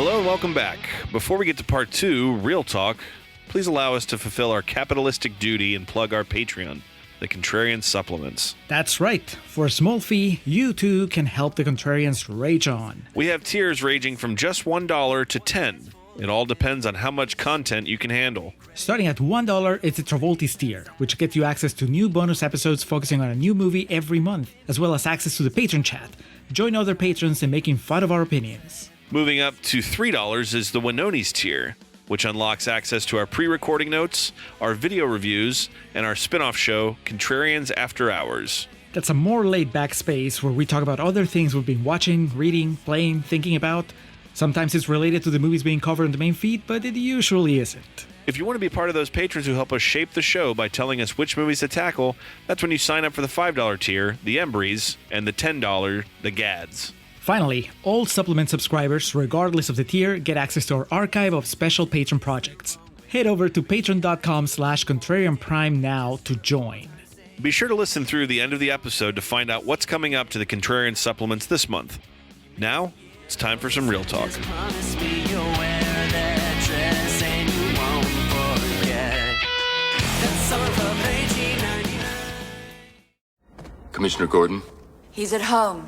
Hello and welcome back. Before we get to part 2, Real Talk, please allow us to fulfill our capitalistic duty and plug our Patreon, the Contrarian Supplements. That's right. For a small fee, you too can help the Contrarians rage on. We have tiers ranging from just $1 to $10. It all depends on how much content you can handle. Starting at $1, it's the Travoltis tier, which gets you access to new bonus episodes focusing on a new movie every month, as well as access to the patron chat. Join other patrons in making fun of our opinions. Moving up to $3 is the Winonis tier, which unlocks access to our pre-recording notes, our video reviews, and our spin-off show, Contrarians After Hours. That's a more laid-back space where we talk about other things we've been watching, reading, playing, thinking about. Sometimes it's related to the movies being covered in the main feed, but it usually isn't. If you want to be part of those patrons who help us shape the show by telling us which movies to tackle, that's when you sign up for the $5 tier, the Embries, and the $10, the Gads. Finally, all supplement subscribers, regardless of the tier, get access to our archive of special patron projects. Head over to patreon.com/contrarianprime now to join. Be sure to listen through the end of the episode to find out what's coming up to the Contrarian Supplements this month. Now, it's time for some Real Talk. Commissioner Gordon? He's at home.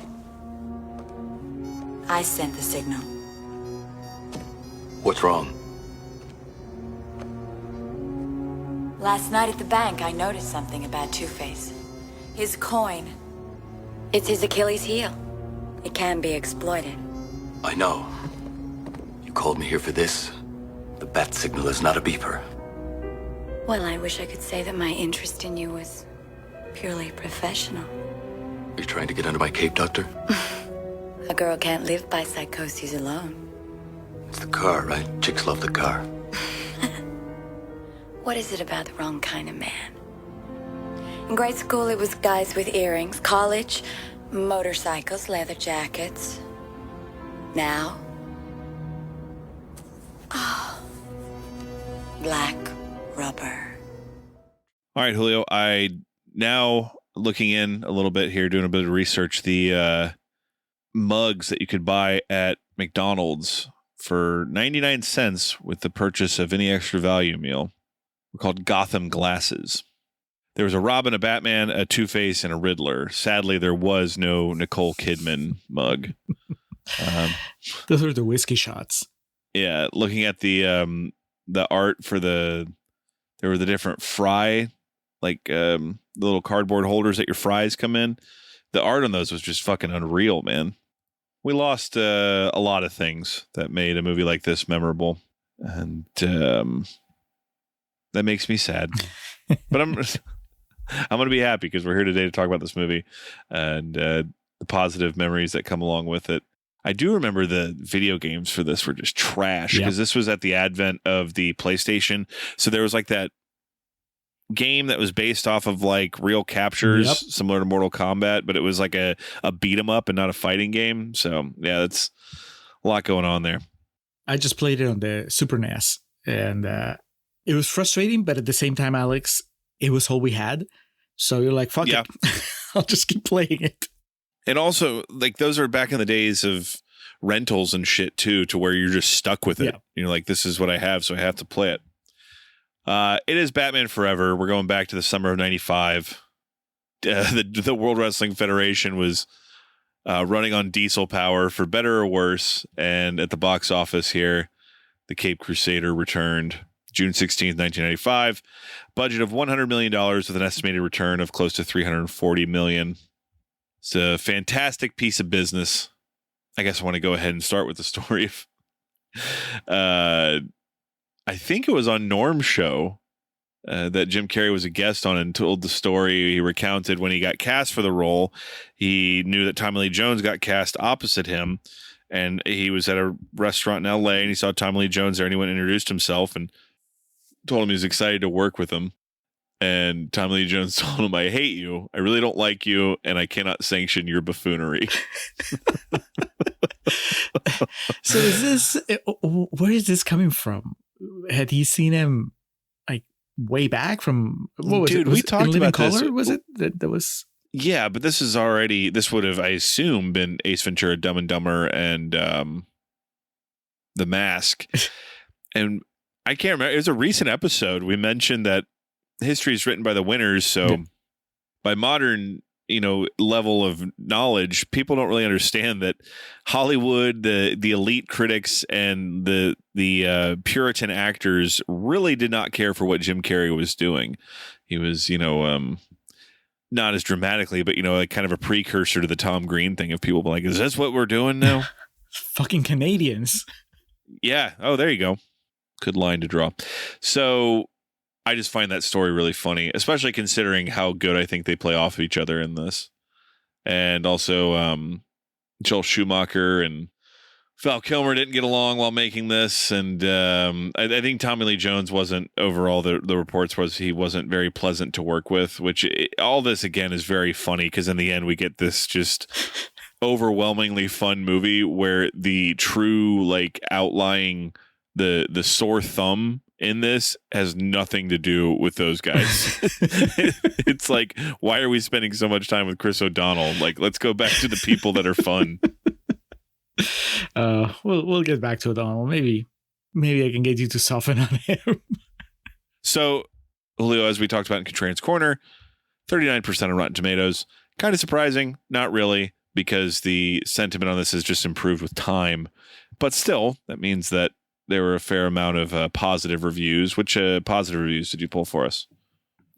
I sent the signal. What's wrong? Last night at the bank, I noticed something about Two-Face. His coin. It's his Achilles heel. It can be exploited. I know. You called me here for this. The bat signal is not a beeper. Well, I wish I could say that my interest in you was purely professional. You're trying to get under my cape, Doctor? A girl can't live by psychoses alone. It's the car, right? Chicks love the car. What is it about the wrong kind of man? In grade school, it was guys with earrings. College, motorcycles, leather jackets. Now? Oh, black rubber. All right, Julio, I now looking in a little bit here, doing a bit of research, the mugs that you could buy at McDonald's for 99 cents with the purchase of any extra value meal were called Gotham glasses. There was a Robin, a Batman, a Two-Face, and a Riddler. Sadly, there was no Nicole Kidman mug. Those are the whiskey shots. Yeah, looking at the art for there were the different fry, like the little cardboard holders that your fries come in. The art on those was just fucking unreal, man. We lost a lot of things that made a movie like this memorable, and that makes me sad. But I'm going to be happy because we're here today to talk about this movie and the positive memories that come along with it. I do remember the video games for this were just trash because this was at the advent of the PlayStation. So there was like that game that was based off of like real captures, similar to Mortal Kombat, but it was like a beat 'em up and not a fighting game. So yeah, that's a lot going on there. I just played it on the Super NES, and it was frustrating, but at the same time, Alex, it was all we had. So you're like, fuck it. I'll just keep playing it. And also, like, those are back in the days of rentals and shit too, to where you're just stuck with it. You're like, this is what I have, so I have to play it. It is Batman Forever. We're going back to the summer of 95. The World Wrestling Federation was running on diesel power, for better or worse. And at the box office here, the Cape Crusader returned June 16th, 1995. Budget of $100 million with an estimated return of close to $340 million. It's a fantastic piece of business. I guess I want to go ahead and start with the story of I think it was on Norm's show that Jim Carrey was a guest on and told the story. He recounted when he got cast for the role, he knew that Tommy Lee Jones got cast opposite him, and he was at a restaurant in LA and he saw Tommy Lee Jones there, and he went and introduced himself and told him he was excited to work with him. And Tommy Lee Jones told him, "I hate you. I really don't like you, and I cannot sanction your buffoonery." So where is this coming from? Had he seen him like way back from? What was it? We talked about Color? this. Was it that was? Yeah, but this would have, I assume, been Ace Ventura, Dumb and Dumber, and the mask. And I can't remember. It was a recent episode. We mentioned that history is written by the winners. So by modern, level of knowledge, people don't really understand that Hollywood, the elite critics and the Puritan actors really did not care for what Jim Carrey was doing. He was, not as dramatically, but, like kind of a precursor to the Tom Green thing of people being like, is this what we're doing now? Fucking Canadians. Yeah. Oh, there you go. Good line to draw. So I just find that story really funny, especially considering how good I think they play off of each other in this. And also Joel Schumacher and Val Kilmer didn't get along while making this. And I think Tommy Lee Jones wasn't overall, the reports was he wasn't very pleasant to work with, which all this again is very funny because in the end we get this just overwhelmingly fun movie where the true like outlying the sore thumb in this has nothing to do with those guys. It's like, why are we spending so much time with Chris O'Donnell? Like, let's go back to the people that are fun. We'll get back to O'Donnell. Maybe I can get you to soften on him. So, Julio, as we talked about in Contrarian's Corner, 39% on Rotten Tomatoes. Kind of surprising, not really, because the sentiment on this has just improved with time. But still, that means that there were a fair amount of positive reviews. Which positive reviews did you pull for us?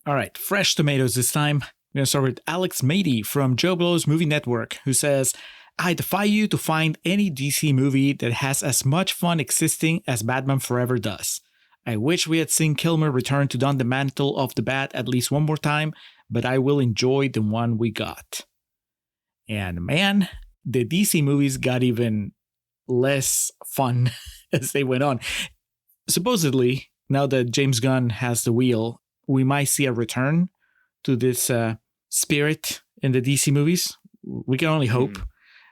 All right, fresh tomatoes this time. We're going to start with Alex Mady from Joe Blow's Movie Network, who says, I defy you to find any DC movie that has as much fun existing as Batman Forever does. I wish we had seen Kilmer return to don the mantle of the Bat at least one more time, but I will enjoy the one we got. And man, the DC movies got even less fun as they went on. Supposedly, now that James Gunn has the wheel, we might see a return to this spirit in the DC movies. We can only hope.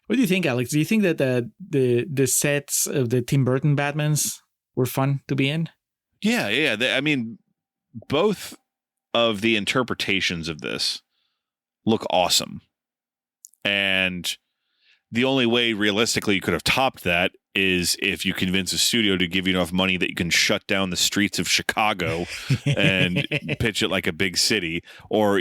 What do you think, Alex? Do you think that the sets of the Tim Burton Batmans were fun to be in? Yeah. I mean, both of the interpretations of this look awesome. And the only way realistically you could have topped that is if you convince a studio to give you enough money that you can shut down the streets of Chicago and pitch it like a big city, or,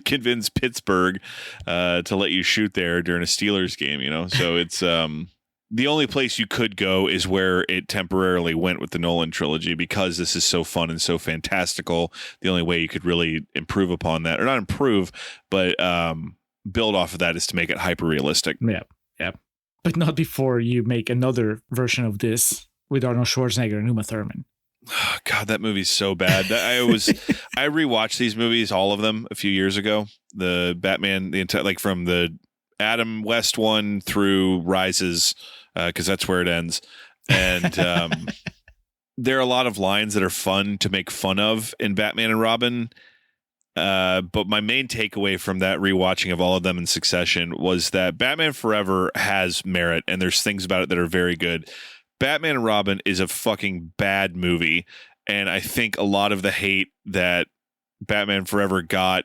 convince Pittsburgh to let you shoot there during a Steelers game, So it's the only place you could go is where it temporarily went with the Nolan trilogy, because this is so fun and so fantastical. The only way you could really improve upon that, or not improve, but build off of that, is to make it hyper realistic. Yeah. But not before you make another version of this with Arnold Schwarzenegger and Uma Thurman. Oh, God, that movie's so bad. I rewatched these movies, all of them, a few years ago. The Batman, the entire, like from the Adam West one through Rises, because that's where it ends. And there are a lot of lines that are fun to make fun of in Batman and Robin. But my main takeaway from that rewatching of all of them in succession was that Batman Forever has merit, and there's things about it that are very good. Batman and Robin is a fucking bad movie, and I think a lot of the hate that Batman Forever got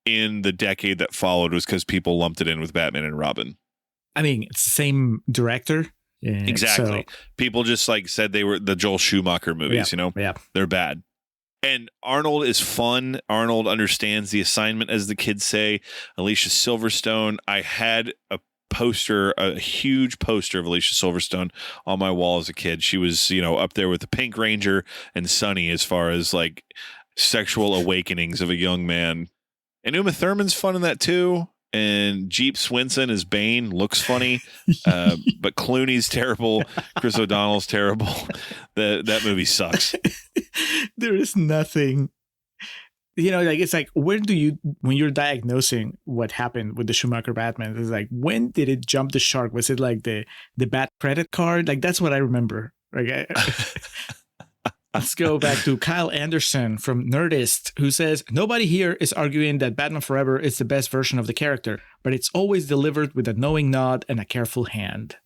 in the decade that followed was because people lumped it in with Batman and Robin. I mean, it's the same director. Exactly. So. People just like said they were the Joel Schumacher movies, Yeah. They're bad. And Arnold is fun. Arnold understands the assignment, as the kids say. Alicia Silverstone. I had a huge poster of Alicia Silverstone on my wall as a kid. She was, up there with the Pink Ranger and Sunny as far as like sexual awakenings of a young man. And Uma Thurman's fun in that too. And Jeep Swinson as Bane looks funny, but Clooney's terrible. Chris O'Donnell's terrible. That movie sucks. There is nothing, it's like, when you're diagnosing what happened with the Schumacher Batman, it's like, when did it jump the shark? Was it like the bad credit card? Like, that's what I remember. Like, let's go back to Kyle Anderson from Nerdist, who says, nobody here is arguing that Batman Forever is the best version of the character, but it's always delivered with a knowing nod and a careful hand.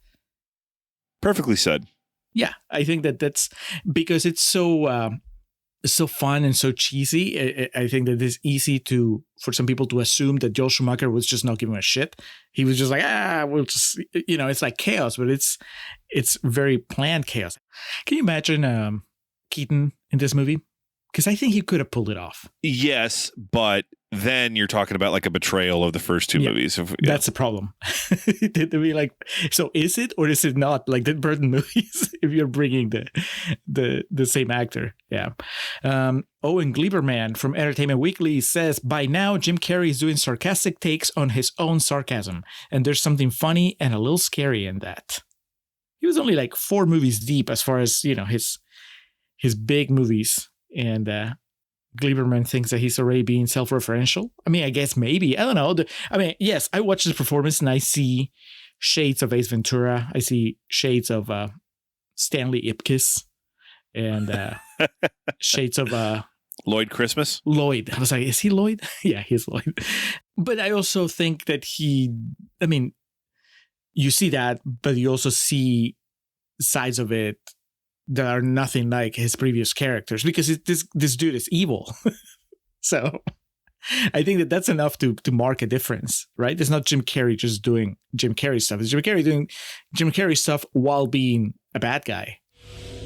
Perfectly said. Yeah, I think that's because it's so so fun and so cheesy. I think that it's easy for some people to assume that Joel Schumacher was just not giving a shit. He was just like, we'll just, it's like chaos, but it's very planned chaos. Can you imagine Keaton in this movie? Because I think he could have pulled it off. Yes, but then you're talking about like a betrayal of the first two movies. That's the problem. To be like, so is it or is it not like the Burton movies? If you're bringing the same actor, yeah. Owen Gleiberman from Entertainment Weekly says, by now Jim Carrey is doing sarcastic takes on his own sarcasm, and there's something funny and a little scary in that. He was only like 4 movies deep as far as his big movies. And Gleiberman thinks that he's already being self-referential. I mean, I guess maybe. I don't know. Yes, I watch the performance and I see shades of Ace Ventura. I see shades of Stanley Ipkiss and shades of Lloyd Christmas. Lloyd. I was like, is he Lloyd? Yeah, he's Lloyd. But I also think that you see that, but you also see sides of it that are nothing like his previous characters, because this dude is evil. So I think that's enough to mark a difference, right? It's not Jim Carrey just doing Jim Carrey stuff. It's Jim Carrey doing Jim Carrey stuff while being a bad guy.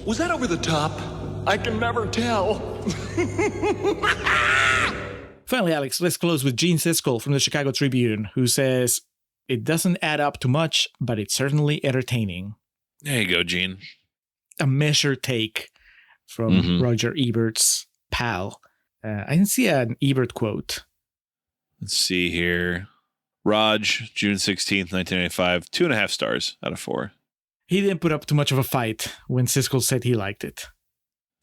Was that over the top? I can never tell. Finally, Alex, let's close with Gene Siskel from the Chicago Tribune, who says, it doesn't add up to much, but it's certainly entertaining. There you go, Gene. A measured take from Roger Ebert's pal. I didn't see an Ebert quote. Let's see here. Raj, June 16th, 1995, 2.5 stars out of 4. He didn't put up too much of a fight when Siskel said he liked it.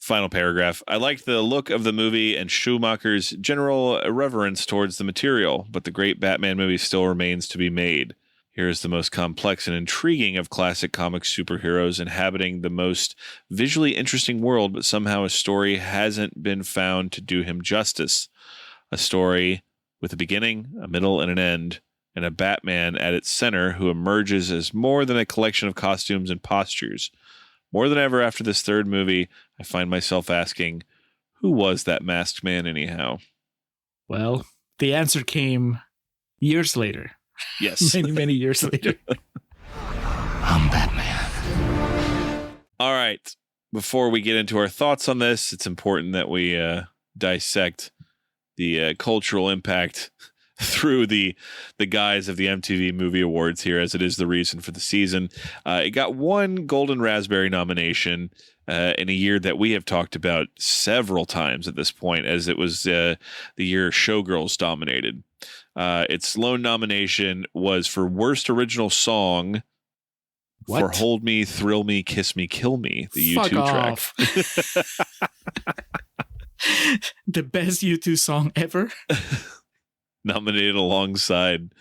Final paragraph. I liked the look of the movie and Schumacher's general irreverence towards the material, but the great Batman movie still remains to be made. Here is the most complex and intriguing of classic comic superheroes inhabiting the most visually interesting world, but somehow a story hasn't been found to do him justice. A story with a beginning, a middle, and an end, and a Batman at its center who emerges as more than a collection of costumes and postures. More than ever after this third movie, I find myself asking, who was that masked man anyhow? Well, the answer came years later. Yes. many years later. I'm Batman. All right. Before we get into our thoughts on this, it's important that we dissect the cultural impact through the guise of the MTV Movie Awards here, as it is the reason for the season. It got 1 Golden Raspberry nomination in a year that we have talked about several times at this point, as it was the year Showgirls dominated. Its lone nomination was for Worst Original Song for Hold Me, Thrill Me, Kiss Me, Kill Me, the U2 track. The best U2 song ever. Nominated alongside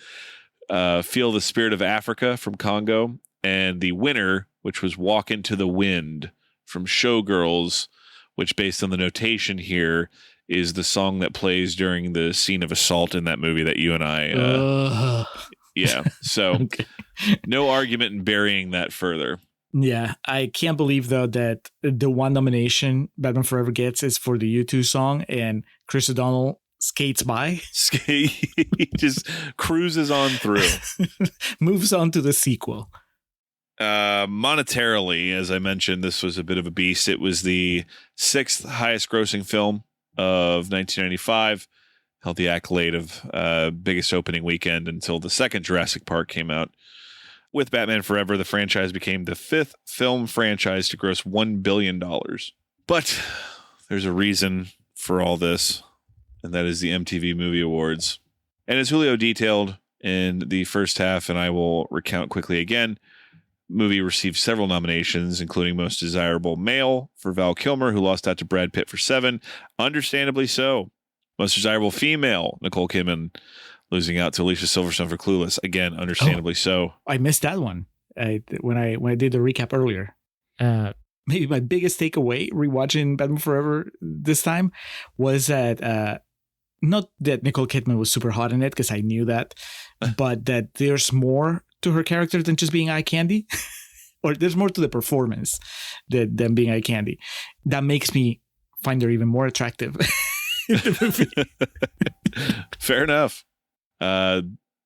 Feel the Spirit of Africa from Congo, and the winner, which was Walk Into the Wind from Showgirls, which, based on the notation here, is the song that plays during the scene of assault in that movie that you and I... Yeah, so okay. No argument in burying that further. Yeah, I can't believe, though, that the one nomination Batman Forever gets is for the U2 song, and Chris O'Donnell skates by. He just cruises on through. Moves on to the sequel. Monetarily, as I mentioned, this was a bit of a beast. It was the 6th highest grossing film of 1995. Held the accolade of biggest opening weekend until the second Jurassic Park came out. With Batman Forever, the franchise became the 5th film franchise to gross $1 billion. But there's a reason for all this, and that is the MTV Movie Awards. And as Julio detailed in the first half, and I will recount quickly again, movie received several nominations, including Most Desirable Male for Val Kilmer, who lost out to Brad Pitt for 7. Understandably so. Most Desirable Female, Nicole Kidman, losing out to Alicia Silverstone for Clueless. Again, understandably so. I missed that one when I did the recap earlier. Maybe my biggest takeaway rewatching Batman Forever this time was that not that Nicole Kidman was super hot in it, because I knew that, but that there's more to her character than just being eye candy, or there's more to the performance than being eye candy. That makes me find her even more attractive in the movie. Fair enough.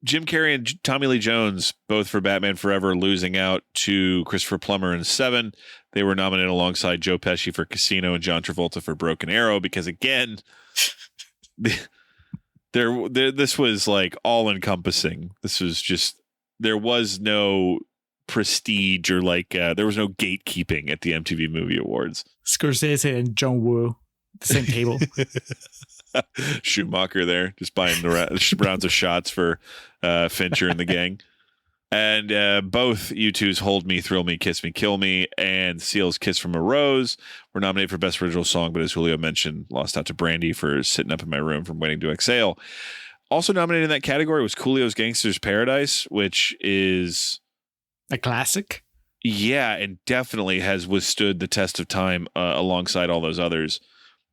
Jim Carrey and Tommy Lee Jones, both for Batman Forever, losing out to Christopher Plummer in Seven. They were nominated alongside Joe Pesci for Casino and John Travolta for Broken Arrow because, again, this was like all encompassing. This was just, there was no prestige or like there was no gatekeeping at the MTV Movie Awards. Scorsese and John Woo, the same table. Schumacher there, just buying the rounds of shots for Fincher and the gang. And both U2's Hold Me, Thrill Me, Kiss Me, Kill Me, and Seal's Kiss from a Rose were nominated for Best Original Song, but as Julio mentioned, lost out to Brandy for Sitting Up in My Room from Waiting to Exhale. Also nominated in that category was Coolio's Gangster's Paradise, which is a classic. Yeah, and definitely has withstood the test of time alongside all those others.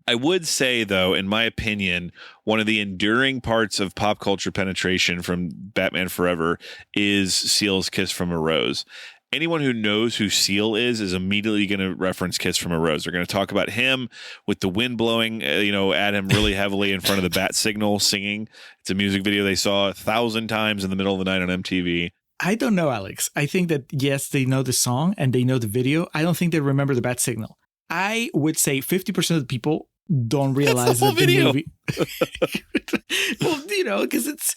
I would say, though, in my opinion, one of the enduring parts of pop culture penetration from Batman Forever is Seal's Kiss from a Rose. Anyone who knows who Seal is immediately going to reference Kiss from a Rose. They're going to talk about him with the wind blowing, at him really heavily in front of the bat signal singing. It's a music video they saw 1,000 times in the middle of the night on MTV. I don't know, Alex. I think that, yes, they know the song and they know the video. I don't think they remember the bat signal. I would say 50% of the people don't realize that the movie. Well, because it's.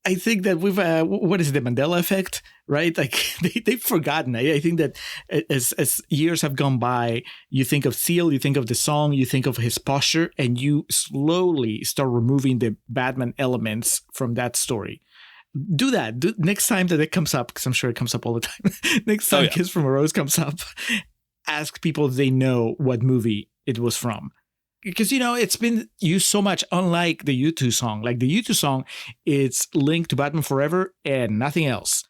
I think that we've what is it, the Mandela effect, right? Like they've forgotten. I think that as years have gone by, you think of Seal, you think of the song, you think of his posture, and you slowly start removing the Batman elements from that story. Do that next time that it comes up, because I'm sure it comes up all the time. Next time Kiss from a Rose comes up, ask people if they know what movie it was from. Because, it's been used so much, unlike the U2 song. Like the U2 song, it's linked to Batman Forever and nothing else.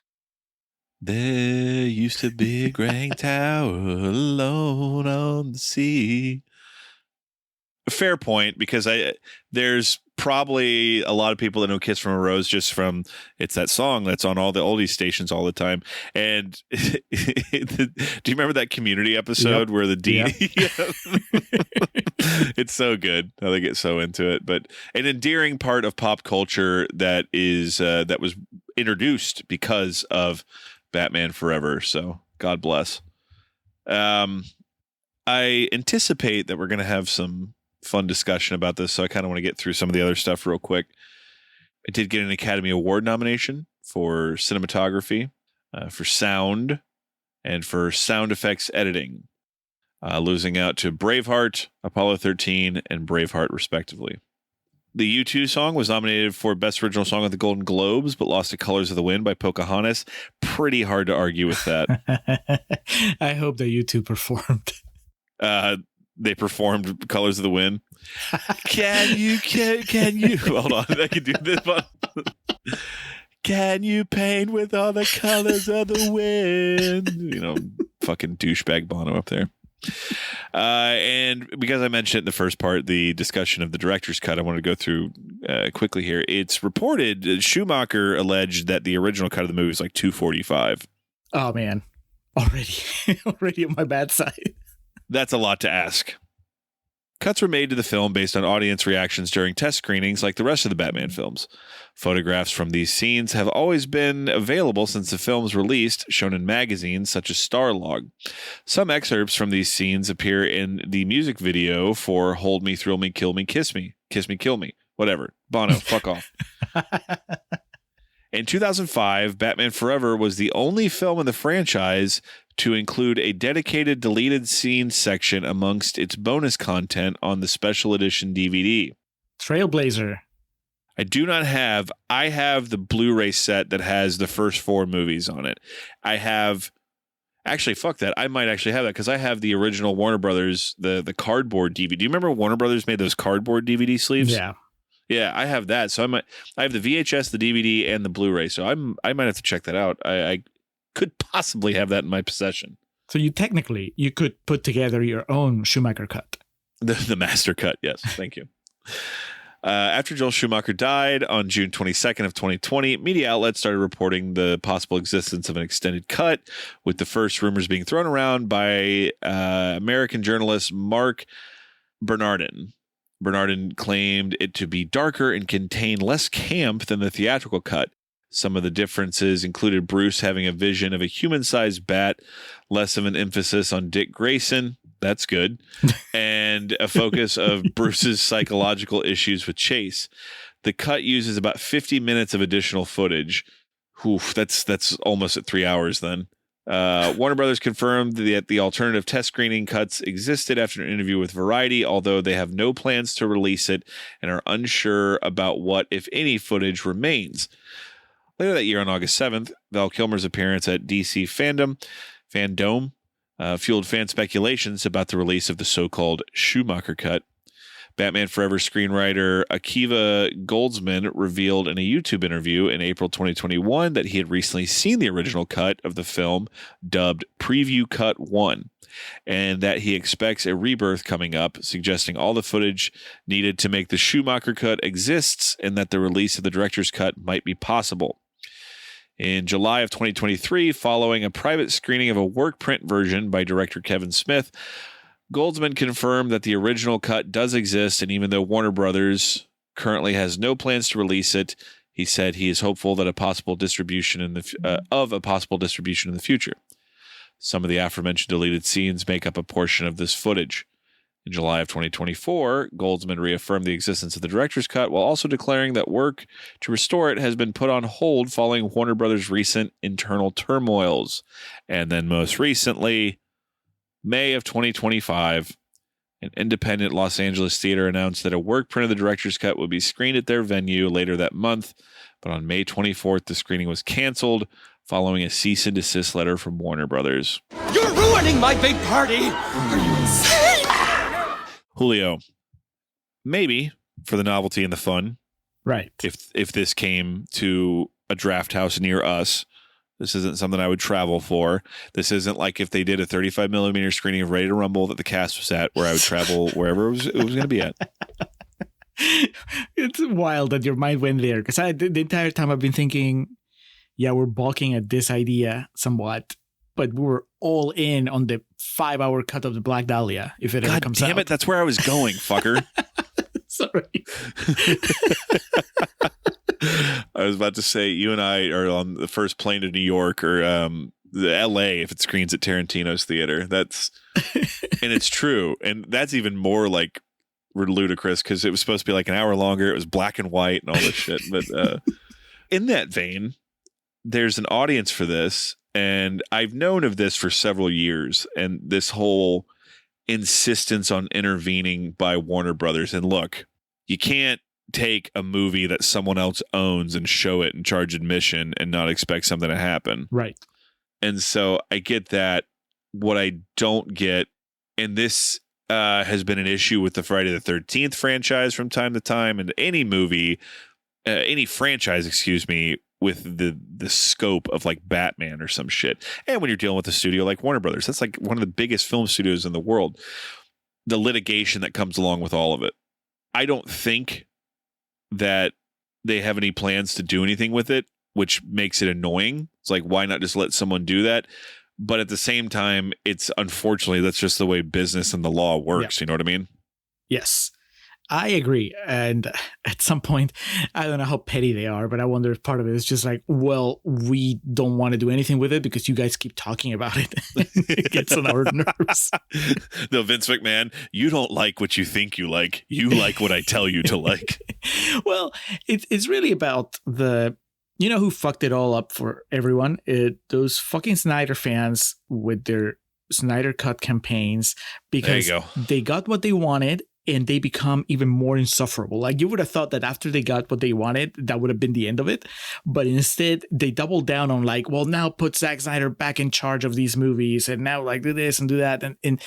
There used to be a great tower alone on the sea. Fair point, because there's probably a lot of people that know Kiss from a Rose just from it's that song that's on all the oldies stations all the time. And do you remember that Community episode where the dean? It's so good how they get so into it. But an endearing part of pop culture that is that was introduced because of Batman Forever. So God bless. I anticipate that we're going to have some fun discussion about this, so I kind of want to get through some of the other stuff real quick. I did get an Academy Award nomination for cinematography, for sound, and for sound effects editing, losing out to Braveheart, Apollo 13, and Braveheart, respectively. The U2 song was nominated for Best Original Song at the Golden Globes, but lost to Colors of the Wind by Pocahontas. Pretty hard to argue with that. I hope that U2 performed. They performed Colors of the Wind. Can you hold on, I can do this one. Can you paint with all the colors of the wind? Fucking douchebag Bono up there. And because I mentioned it in the first part, the discussion of the director's cut, I want to go through quickly here. It's reported Schumacher alleged that the original cut of the movie is like 2:45. Oh man, already on my bad side. That's a lot to ask. Cuts were made to the film based on audience reactions during test screenings like the rest of the Batman films. Photographs from these scenes have always been available since the film's release, shown in magazines such as Starlog. Some excerpts from these scenes appear in the music video for Hold Me, Thrill Me, Kill Me, Kiss Me, Kill Me, whatever. Bono, fuck off. In 2005, Batman Forever was the only film in the franchise to include a dedicated deleted scenes section amongst its bonus content on the special edition DVD. Trailblazer. I have the Blu-ray set that has the first 4 movies on it. Actually, fuck that. I might actually have that because I have the original Warner Brothers, the cardboard DVD. Do you remember Warner Brothers made those cardboard DVD sleeves? Yeah. Yeah, I have that. So I have the VHS, the DVD, and the Blu-ray. So I might have to check that out. I could possibly have that in my possession. So you could put together your own Schumacher cut. The master cut, yes. Thank you. After Joel Schumacher died on June 22nd of 2020, media outlets started reporting the possible existence of an extended cut, with the first rumors being thrown around by American journalist Mark Bernardin. Bernardin claimed it to be darker and contain less camp than the theatrical cut. Some of the differences included Bruce having a vision of a human-sized bat, less of an emphasis on Dick Grayson. That's good. And a focus of Bruce's psychological issues with Chase. The cut uses about 50 minutes of additional footage. Oof, that's almost at 3 hours then. Warner Brothers confirmed that the alternative test screening cuts existed after an interview with Variety, although they have no plans to release it and are unsure about what, if any, footage remains. Later that year, on August 7th, Val Kilmer's appearance at DC Fandom fueled fan speculations about the release of the so-called Schumacher Cut. Batman Forever screenwriter Akiva Goldsman revealed in a YouTube interview in April 2021 that he had recently seen the original cut of the film, dubbed Preview Cut 1, and that he expects a rebirth coming up, suggesting all the footage needed to make the Schumacher Cut exists and that the release of the director's cut might be possible. In July of 2023, following a private screening of a work print version by director Kevin Smith, Goldsman confirmed that the original cut does exist, and even though Warner Brothers currently has no plans to release it, he said he is hopeful that a possible distribution in the future. Some of the aforementioned deleted scenes make up a portion of this footage. In July of 2024, Goldsman reaffirmed the existence of the director's cut while also declaring that work to restore it has been put on hold following Warner Brothers' recent internal turmoils. And then most recently, May of 2025, an independent Los Angeles theater announced that a work print of the director's cut would be screened at their venue later that month, but on May 24th, the screening was canceled following a cease and desist letter from Warner Brothers. You're ruining my big party! Are you insane? Julio, maybe for the novelty and the fun, right? If this came to a draft house near us, this isn't something I would travel for. This isn't like if they did a 35 millimeter screening of Ready to Rumble that the cast was at, where I would travel wherever it was going to be at. It's wild that your mind went there, because the entire time I've been thinking, yeah, we're balking at this idea somewhat, but we were all in on the 5-hour cut of the Black Dahlia if it ever comes out. God damn it, that's where I was going, fucker. Sorry. I was about to say, you and I are on the first plane to New York or the LA if it screens at Tarantino's theater. That's and it's true. And that's even more like ludicrous because it was supposed to be like an hour longer. It was black and white and all this shit. But in that vein, there's an audience for this. And I've known of this for several years. And this whole insistence on intervening by Warner Brothers. And look, you can't take a movie that someone else owns and show it and charge admission and not expect something to happen. Right. And so I get that. What I don't get, and this has been an issue with the Friday the 13th franchise from time to time, and any movie, any franchise, excuse me, with the scope of like Batman or some shit. And when you're dealing with a studio like Warner Brothers, that's like one of the biggest film studios in the world. The litigation that comes along with all of it. I don't think that they have any plans to do anything with it, which makes it annoying. It's like, why not just let someone do that? But at the same time, it's unfortunately, that's just the way business and the law works. Yeah. You know what I mean? Yes, I agree. And at some point, I don't know how petty they are, but I wonder if part of it is just like, well, we don't want to do anything with it because you guys keep talking about it. It gets on our nerves. No, Vince McMahon, you don't like what you think you like. You like what I tell you to like. Well, it's really about you know who fucked it all up for everyone? Those fucking Snyder fans with their Snyder Cut campaigns, because they got what they wanted and they become even more insufferable. Like, you would have thought that after they got what they wanted, that would have been the end of it. But instead, they doubled down on like, well, now put Zack Snyder back in charge of these movies and now like do this and do that. And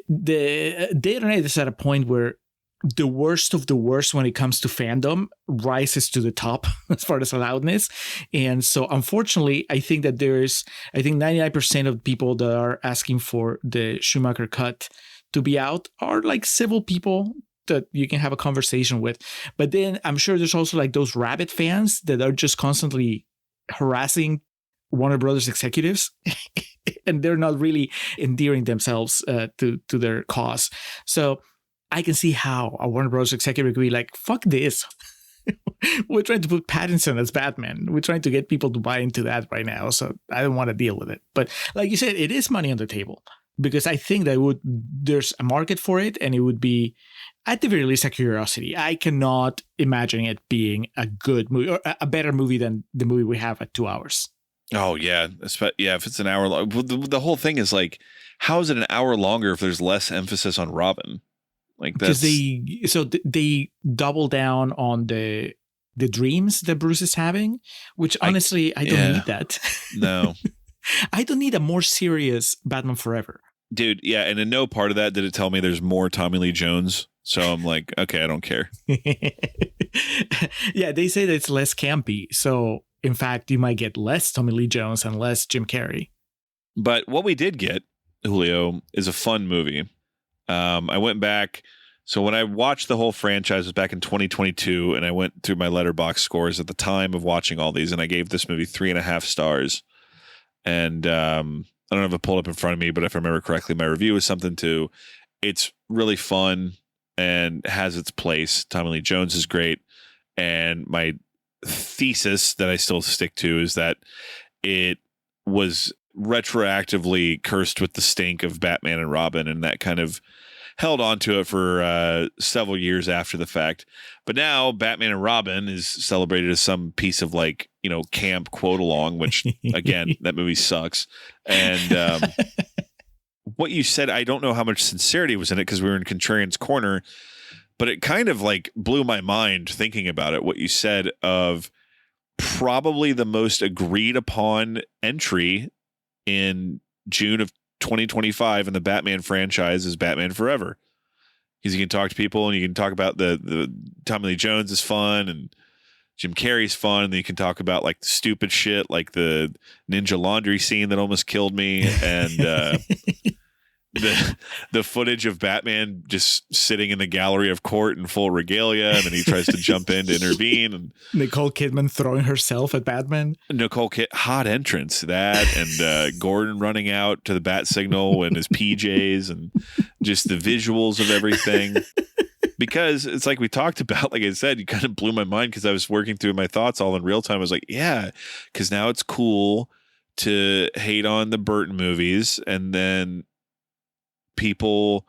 the internet is at a point where the worst of the worst when it comes to fandom rises to the top as far as loudness. And so unfortunately, I think that 99% of people that are asking for the Schumacher Cut to be out are like civil people that you can have a conversation with. But then I'm sure there's also like those rabid fans that are just constantly harassing Warner Brothers executives and they're not really endearing themselves to their cause. So I can see how a Warner Bros. Executive could be like, fuck this. We're trying to put Pattinson as Batman. We're trying to get people to buy into that right now. So I don't want to deal with it. But like you said, it is money on the table because I think that there's a market for it, and it would be, at the very least, a curiosity. I cannot imagine it being a good movie or a better movie than the movie we have at 2 hours. Oh, yeah. Yeah, if it's an hour long. The whole thing is like, how is it an hour longer if there's less emphasis on Robin? Like that's because they double down on the dreams that Bruce is having, which honestly I don't need that. No. I don't need a more serious Batman Forever. Dude, yeah, and in no part of that did it tell me there's more Tommy Lee Jones. So I'm like, okay, I don't care. Yeah, they say that it's less campy. So in fact, you might get less Tommy Lee Jones and less Jim Carrey. But what we did get, Julio, is a fun movie. I went back. So when I watched the whole franchise, it was back in 2022, and I went through my Letterboxd scores at the time of watching all these, and I gave this movie 3.5 stars. And I don't have it pulled up in front of me, but if I remember correctly, my review is something to, it's really fun and has its place. Tommy Lee Jones is great. And my thesis that I still stick to is that it was retroactively cursed with the stink of Batman and Robin, and that kind of held on to it for several years after the fact. But now Batman and Robin is celebrated as some piece of like, camp quote along, which again, that movie sucks. And what you said, I don't know how much sincerity was in it because we were in Contrarian's Corner, but it kind of like blew my mind thinking about it. What you said of probably the most agreed upon entry in June of 2025 in the Batman franchise is Batman Forever. Because you can talk to people and you can talk about the Tommy Lee Jones is fun and Jim Carrey's fun, and then you can talk about like the stupid shit like the ninja laundry scene that almost killed me, and the footage of Batman just sitting in the gallery of court in full regalia, and then he tries to jump in to intervene, and Nicole Kidman throwing herself at Batman. Hot entrance, that, and Gordon running out to the bat signal in his PJs, and just the visuals of everything. Because it's like we talked about, like I said, you kind of blew my mind because I was working through my thoughts all in real time. I was like, yeah, because now it's cool to hate on the Burton movies, and then people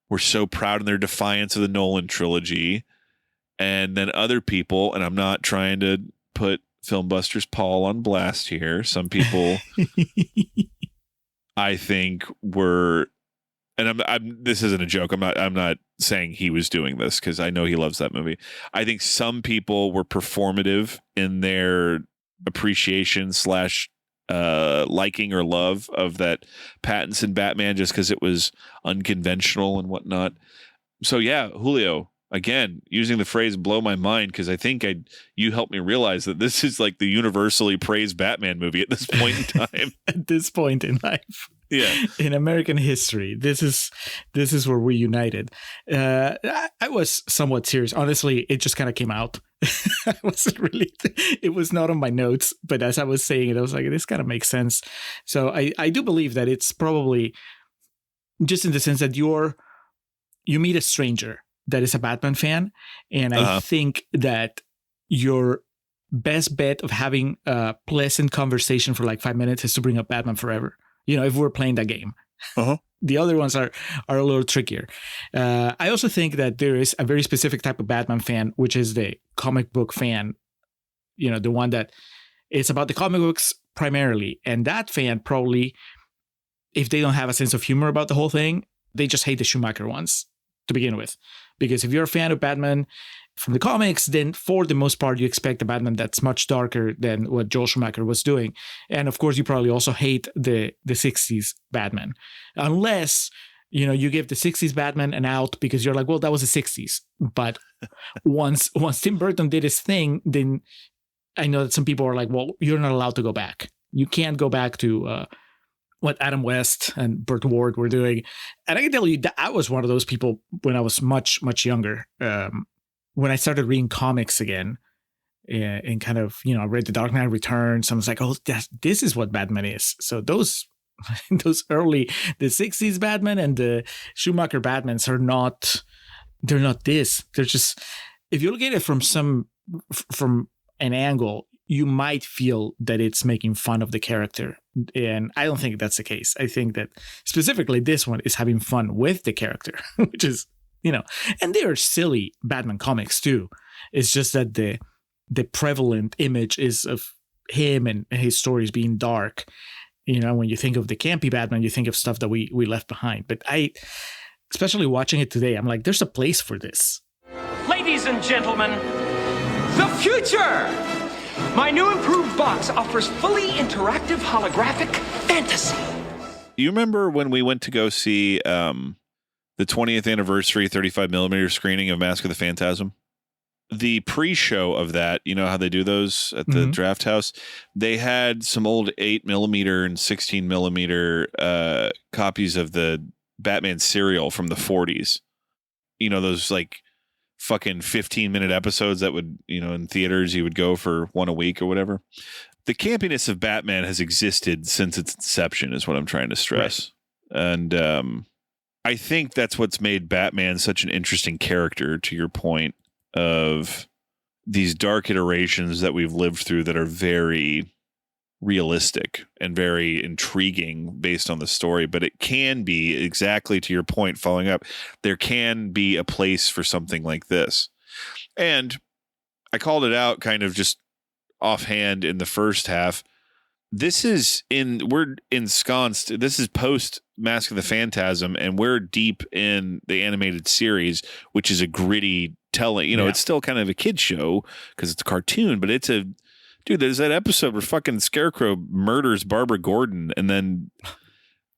were so proud in their defiance of the Nolan trilogy, and then other people, and I'm not trying to put Filmbuster's Paul on blast here, some people I think were, and I'm this isn't a joke, I'm not saying he was doing this because I know he loves that movie. I think some people were performative in their appreciation / liking or love of that Pattinson Batman just because it was unconventional and whatnot. So yeah, Julio, again, using the phrase blow my mind, because I think you helped me realize that this is like the universally praised Batman movie at this point in time. At this point in life. Yeah. In American history, this is where we united. I was somewhat serious. Honestly, it just kind of came out. I wasn't really, it was not on my notes, but as I was saying it, I was like, this kind of makes sense. So I do believe that it's probably just in the sense that you meet a stranger that is a Batman fan. And I think that your best bet of having a pleasant conversation for like 5 minutes is to bring up Batman Forever. If we're playing that game. The other ones are a little trickier. I also think that there is a very specific type of Batman fan, which is the comic book fan, the one that it's about the comic books primarily. And that fan probably, if they don't have a sense of humor about the whole thing, they just hate the Schumacher ones to begin with. Because if you're a fan of Batman from the comics, then for the most part, you expect a Batman that's much darker than what Joel Schumacher was doing. And of course, you probably also hate the 60s Batman. Unless, you give the 60s Batman an out because you're like, well, that was the 60s. But once Tim Burton did his thing, then I know that some people are like, well, you're not allowed to go back. You can't go back to what Adam West and Burt Ward were doing. And I can tell you that I was one of those people when I was much, much younger. When I started reading comics again and kind of, I read The Dark Knight Returns, I was like, oh, this is what Batman is. So those early, the 60s Batman and the Schumacher Batmans are not they're not this. They're just, if you look at it from an angle, you might feel that it's making fun of the character. And I don't think that's the case. I think that specifically this one is having fun with the character, which is, and they are silly Batman comics too. It's just that the prevalent image is of him and his stories being dark. When you think of the campy Batman, you think of stuff that we left behind. But especially watching it today, I'm like, there's a place for this. Ladies and gentlemen, the future! My new improved box offers fully interactive holographic fantasy. You remember when we went to go see the 20th anniversary 35mm screening of Mask of the Phantasm? The pre-show of that, you know how they do those at the Draft House? They had some old 8mm and 16mm copies of the Batman serial from the 40s. Those like fucking 15-minute episodes that would, in theaters you would go for one a week or whatever. The campiness of Batman has existed since its inception is what I'm trying to stress. Right. And I think that's what's made Batman such an interesting character, to your point, of these dark iterations that we've lived through that are very realistic and very intriguing based on the story. But it can be, exactly to your point, following up, there can be a place for something like this. And I called it out kind of just offhand in the first half. We're ensconced. This is post Mask of the Phantasm, and we're deep in the animated series, which is a gritty telling. It's still kind of a kid show because it's a cartoon, but it's dude, there's that episode where fucking Scarecrow murders Barbara Gordon, and then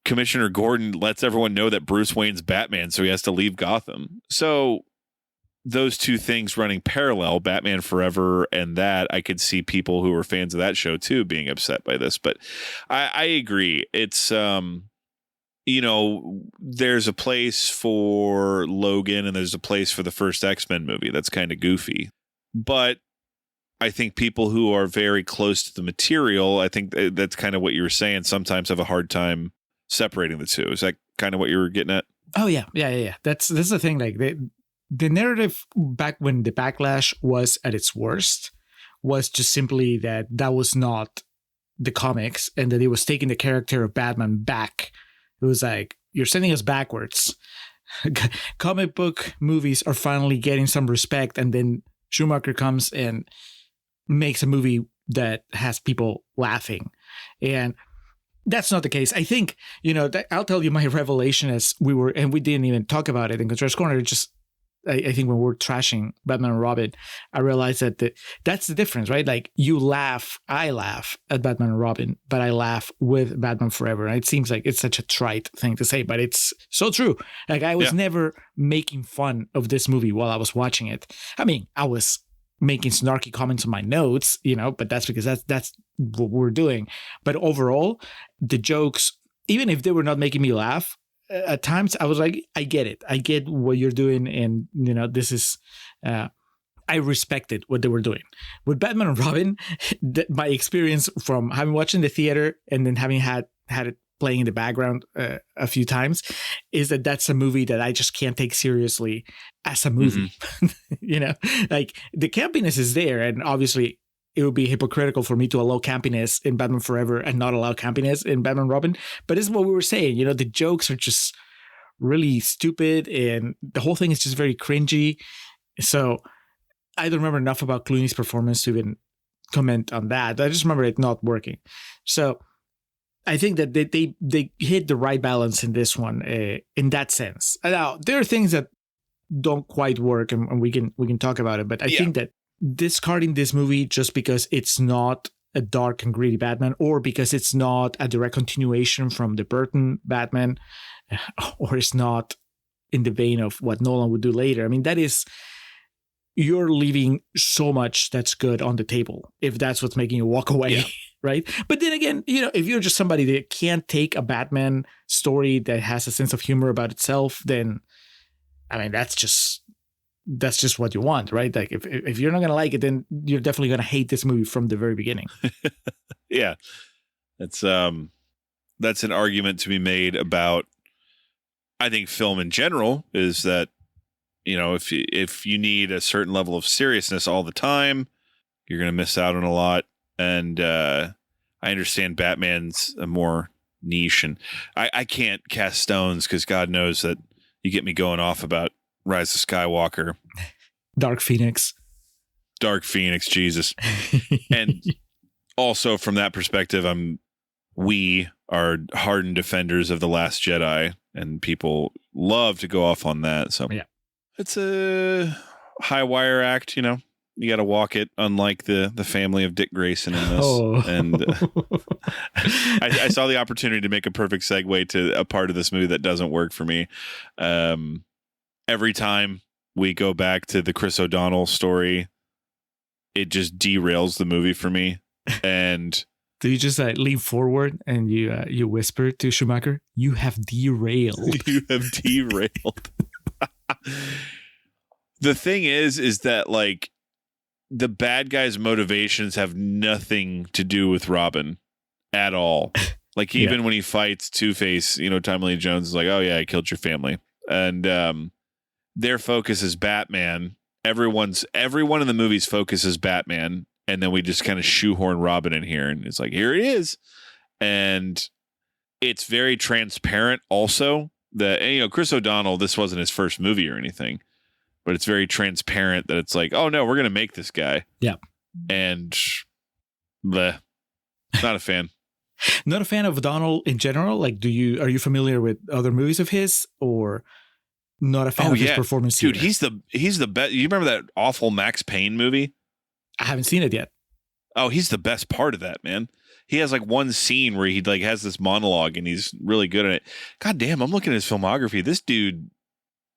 Commissioner Gordon lets everyone know that Bruce Wayne's Batman, so he has to leave Gotham. So those two things running parallel, Batman Forever and that, I could see people who were fans of that show too being upset by this. But I agree. It's there's a place for Logan and there's a place for the first X-Men movie that's kind of goofy. But I think people who are very close to the material, I think that's kind of what you were saying, sometimes have a hard time separating the two. Is that kind of what you were getting at? Oh, yeah. That's the thing. Like the narrative back when the backlash was at its worst was just simply that was not the comics and that it was taking the character of Batman back. It was like, you're sending us backwards. Comic book movies are finally getting some respect, and then Schumacher comes and makes a movie that has people laughing. And that's not the case. I think, I'll tell you my revelation as we didn't even talk about it in Controller's Corner. I think when we're trashing Batman and Robin, I realized that that's the difference, right? Like I laugh at Batman and Robin, but I laugh with Batman Forever. And it seems like it's such a trite thing to say, but it's so true. Like I was never making fun of this movie while I was watching it. I mean, I was making snarky comments on my notes, but that's because that's what we're doing. But overall, the jokes, even if they were not making me laugh, at times I was like, I get it. I get what you're doing. And, this is, I respected what they were doing. With Batman and Robin, my experience from having watched in the theater and then having had it playing in the background a few times is that's a movie that I just can't take seriously as a movie. Like the campiness is there. And obviously it would be hypocritical for me to allow campiness in Batman Forever and not allow campiness in Batman and Robin. But this is what we were saying. The jokes are just really stupid and the whole thing is just very cringy. So I don't remember enough about Clooney's performance to even comment on that. I just remember it not working. So I think that they hit the right balance in this one in that sense. Now, there are things that don't quite work and we can talk about it. But I think that discarding this movie just because it's not a dark and gritty Batman or because it's not a direct continuation from the Burton Batman or it's not in the vein of what Nolan would do later. I mean, you're leaving so much that's good on the table if that's what's making you walk away, right? But then again, if you're just somebody that can't take a Batman story that has a sense of humor about itself, then, I mean, that's just what you want, right? Like if you're not going to like it, then you're definitely going to hate this movie from the very beginning. Yeah. That's an argument to be made about, I think, film in general is that, if you need a certain level of seriousness all the time, you're going to miss out on a lot. And I understand Batman's a more niche, and I can't cast stones because God knows that you get me going off about Rise of Skywalker. Dark Phoenix, Jesus. And also from that perspective, we are hardened defenders of The Last Jedi, and people love to go off on that. So yeah, it's a high wire act, you got to walk it, unlike the family of Dick Grayson in this. Oh. And I saw the opportunity to make a perfect segue to a part of this movie that doesn't work for me. Every time we go back to the Chris O'Donnell story, it just derails the movie for me. And do you just lean forward and you whisper to Schumacher, "You have derailed." You have derailed. The thing is that like the bad guy's motivations have nothing to do with Robin at all. Like even when he fights Two-Face, Tommy Lee Jones is like, "Oh yeah, I killed your family," and their focus is Batman. Everyone in the movies focus is Batman. And then we just kind of shoehorn Robin in here, and it's like, here it is. And it's very transparent also that, Chris O'Donnell, this wasn't his first movie or anything, but it's very transparent that it's like, oh no, we're going to make this guy. Yeah. And bleh, not a fan. Not a fan of O'Donnell in general. Like, are you familiar with other movies of his, or not a fan of his performance? Dude, either? he's the best. You remember that awful Max Payne movie? I haven't seen it yet. Oh, he's the best part of that, man. He has like one scene where he like has this monologue and he's really good at it. God damn, I'm looking at his filmography. This dude,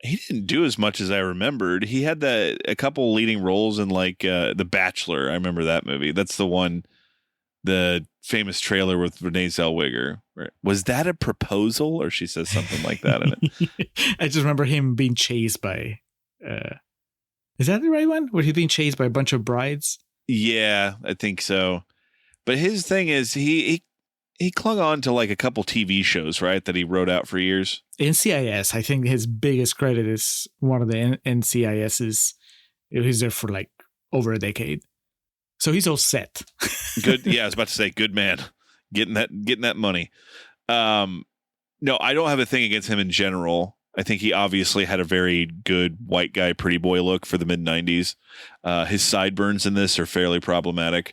he didn't do as much as I remembered. He had a couple leading roles in like The Bachelor. I remember that movie. That's the one, the famous trailer with Renee Zellweger. Was that a proposal, or she says something like that in it? I just remember him being chased by is that the right one? Where he's being chased by a bunch of brides? Yeah, I think so. But his thing is he clung on to like a couple TV shows, right, that he wrote out for years. NCIS, I think his biggest credit is one of the NCIS's. He's there for like over a decade. So he's all set. Good. Yeah, I was about to say, good man. Getting that money. No, I don't have a thing against him in general. I think he obviously had a very good white guy, pretty boy look for the mid 90s. His sideburns in this are fairly problematic.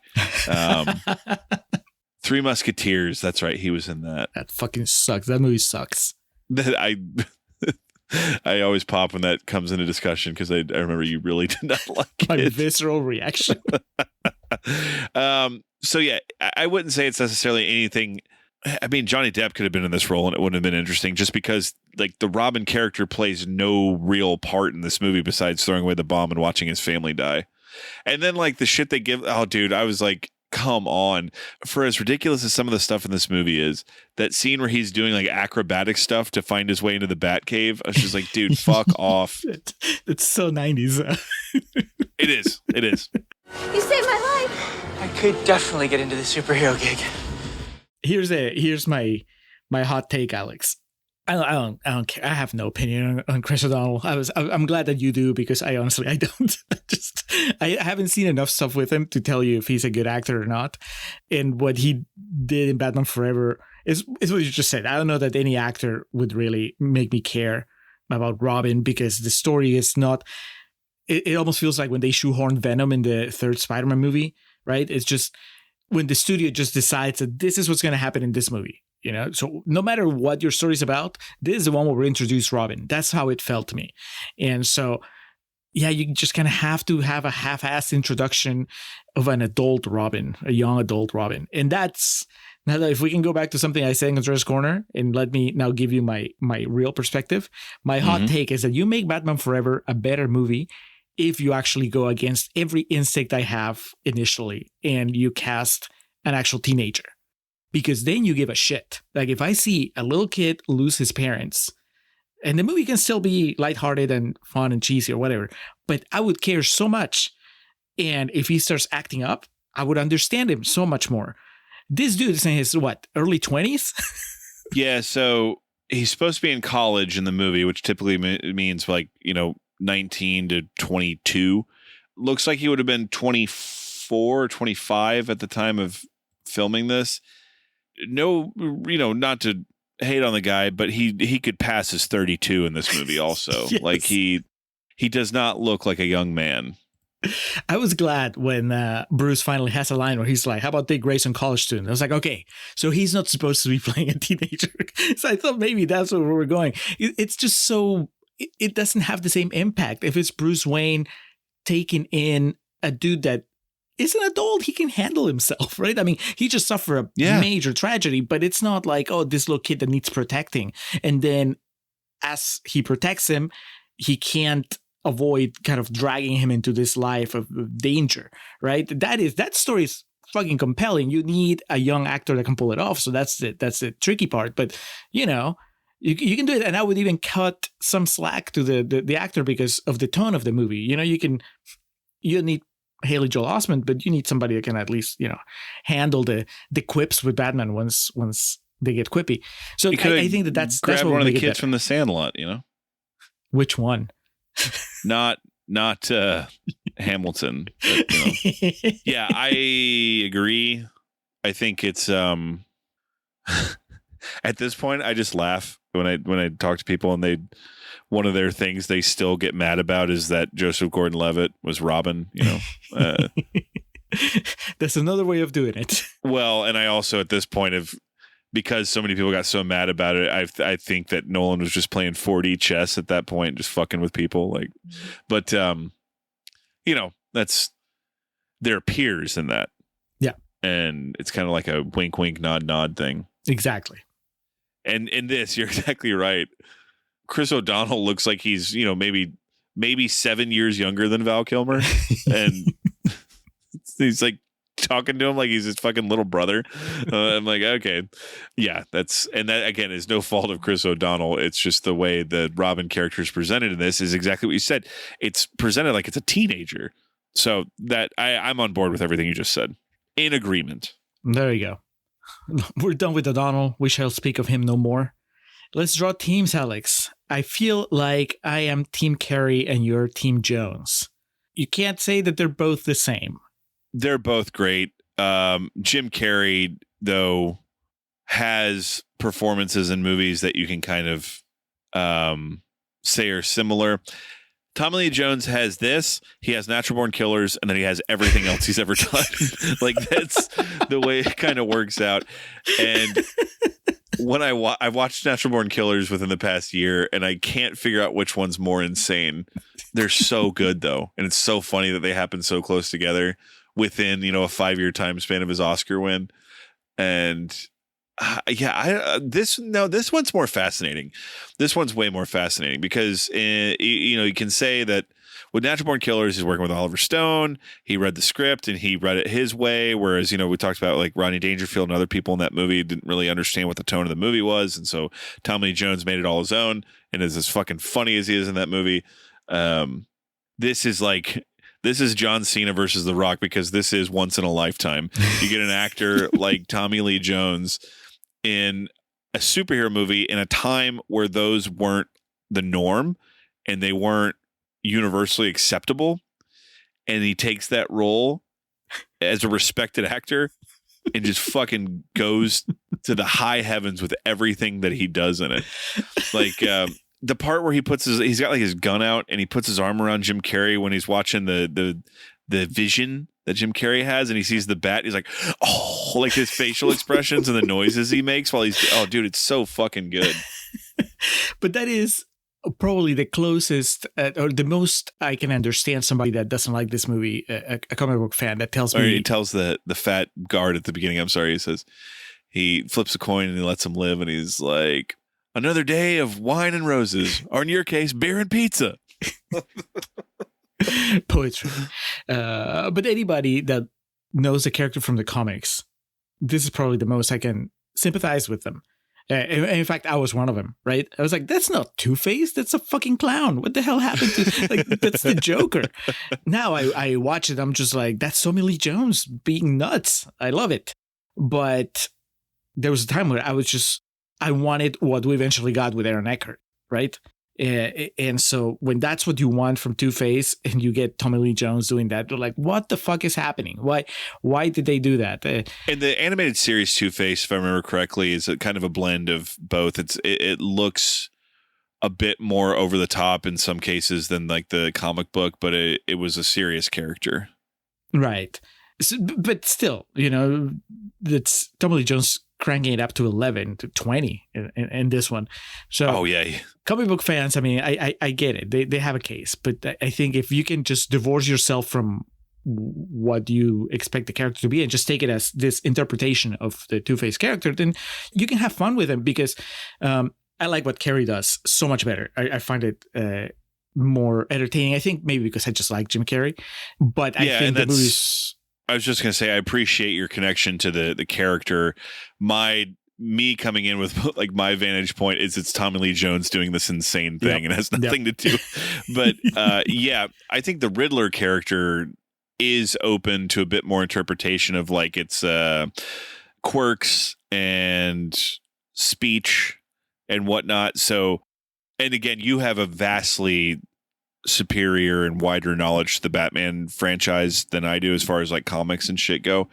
Three Musketeers. That's right. He was in that. That fucking sucks. That movie sucks. I always pop when that comes into discussion because I remember you really did not like My it. visceral reaction. So yeah, I wouldn't say it's necessarily anything. I mean, Johnny Depp could have been in this role and it wouldn't have been interesting just because like the Robin character plays no real part in this movie besides throwing away the bomb and watching his family die. And then like the shit they give. Oh, dude, I was like, come on. For as ridiculous as some of the stuff in this movie is, that scene where he's doing like acrobatic stuff to find his way into the Batcave. I was just like, dude, fuck off. It's so 90s. It is. You saved my life. I could definitely get into the superhero gig. Here's my hot take, Alex. I don't care. I have no opinion on Chris O'Donnell. I'm glad that you do, because I honestly don't. I haven't seen enough stuff with him to tell you if he's a good actor or not. And what he did in Batman Forever is what you just said. I don't know that any actor would really make me care about Robin, because the story is not. It almost feels like when they shoehorned Venom in the third Spider-Man movie, right? It's just when the studio just decides that this is what's going to happen in this movie. You know, so no matter what your story's about, this is the one where we introduce Robin. That's how it felt to me. And so, yeah, you just kind of have to have a half-assed introduction of an adult Robin, a young adult Robin. And that's, now that if we can go back to something I said in Controller's Corner, and let me now give you my real perspective. My hot take is that you make Batman Forever a better movie if you actually go against every instinct I have initially and you cast an actual teenager. Because then you give a shit. Like if I see a little kid lose his parents, and the movie can still be lighthearted and fun and cheesy or whatever, but I would care so much. And if he starts acting up, I would understand him so much more. This dude is in his, early 20s? Yeah, so he's supposed to be in college in the movie, which typically means like, 19 to 22. Looks like he would have been 24 or 25 at the time of filming this. No, not to hate on the guy, but he could pass his 32 in this movie also. Yes. Like he does not look like a young man. I was glad when Bruce finally has a line where he's like, how about Dick Grayson, college student? I was like, okay, so he's not supposed to be playing a teenager. So I thought maybe that's where we were going. It's just so, it doesn't have the same impact. If it's Bruce Wayne taking in a dude that is an adult, he can handle himself, right? I mean, he just suffered a major tragedy, but it's not like, oh, this little kid that needs protecting. And then as he protects him, he can't avoid kind of dragging him into this life of danger, right? That story is fucking compelling. You need a young actor that can pull it off. So that's the tricky part. But you can do it. And I would even cut some slack to the actor because of the tone of the movie. You need Haley Joel Osment, but you need somebody that can at least, handle the quips with Batman once they get quippy. So I think that's grab what one of the kids kids from the Sandlot, Which one? Not Hamilton. But, yeah, I agree. I think it's at this point I just laugh when I talk to people and one of their things they still get mad about is that Joseph Gordon-Levitt was Robin, That's another way of doing it. Well, and I also at this point because so many people got so mad about it, I think that Nolan was just playing 4D chess at that point, just fucking with people. But that's their peers in that. Yeah. And it's kind of like a wink, wink, nod, nod thing. Exactly. And in this, you're exactly right. Chris O'Donnell looks like he's, maybe 7 years younger than Val Kilmer. And he's like talking to him like he's his fucking little brother. I'm like, okay. Yeah, that again is no fault of Chris O'Donnell. It's just the way the Robin character is presented in this is exactly what you said. It's presented like it's a teenager. So that I'm on board with everything you just said. In agreement. There you go. We're done with O'Donnell. We shall speak of him no more. Let's draw teams, Alex. I feel like I am Team Carrey and you're Team Jones. You can't say that they're both the same. They're both great. Jim Carrey, though, has performances in movies that you can kind of say are similar. Tommy Lee Jones has this. He has Natural Born Killers, and then he has everything else he's ever done. Like that's the way it kind of works out. And when I've watched Natural Born Killers within the past year, and I can't figure out which one's more insane. They're so good though, and it's so funny that they happen so close together within a 5-year time span of his Oscar win. And this one's more fascinating. This one's way more fascinating because you can say that with Natural Born Killers, he's working with Oliver Stone. He read the script and he read it his way. Whereas, we talked about like Rodney Dangerfield and other people in that movie didn't really understand what the tone of the movie was. And so Tommy Lee Jones made it all his own and is as fucking funny as he is in that movie. This is John Cena versus The Rock because this is once in a lifetime. You get an actor like Tommy Lee Jones in a superhero movie in a time where those weren't the norm and they weren't universally acceptable, and he takes that role as a respected actor and just fucking goes to the high heavens with everything that he does in it. Like the part where he's got like his gun out and he puts his arm around Jim Carrey when he's watching the vision that Jim Carrey has and he sees the bat. He's like, oh, like his facial expressions and the noises he makes while dude, it's so fucking good. But that is probably the closest or the most I can understand somebody that doesn't like this movie, a comic book fan that tells me. He tells the fat guard at the beginning, I'm sorry, he says, he flips a coin and he lets him live and he's like, another day of wine and roses, or in your case, beer and pizza. Poetry. But anybody that knows the character from the comics, this is probably the most I can sympathize with them. In fact, I was one of them, right? I was like, that's not Two-Face. That's a fucking clown. What the hell happened to, like, that's the Joker. Now I watch it. I'm just like, that's Tommy Lee Jones being nuts. I love it. But there was a time where I wanted what we eventually got with Aaron Eckhart, right? And so when that's what you want from Two-Face and you get Tommy Lee Jones doing that, you're like, what the fuck is happening? Why did they do that? And the animated series Two-Face, if I remember correctly, is a kind of a blend of both. It looks a bit more over the top in some cases than like the comic book, but it was a serious character. Right. So, but still, that's Tommy Lee Jones cranking it up to 11 to 20 in this one. So, comic book fans, I mean, I get it. They have a case, but I think if you can just divorce yourself from what you expect the character to be and just take it as this interpretation of the Two-Face character, then you can have fun with him, because I like what Carrey does so much better. I find it more entertaining. I think maybe because I just like Jim Carrey, but I think the movie's... I was just going to say, I appreciate your connection to the character. Me coming in with like my vantage point is it's Tommy Lee Jones doing this insane thing and has nothing to do. But I think the Riddler character is open to a bit more interpretation of like its quirks and speech and whatnot. So, and again, you have a vastly superior and wider knowledge to the Batman franchise than I do as far as like comics and shit go.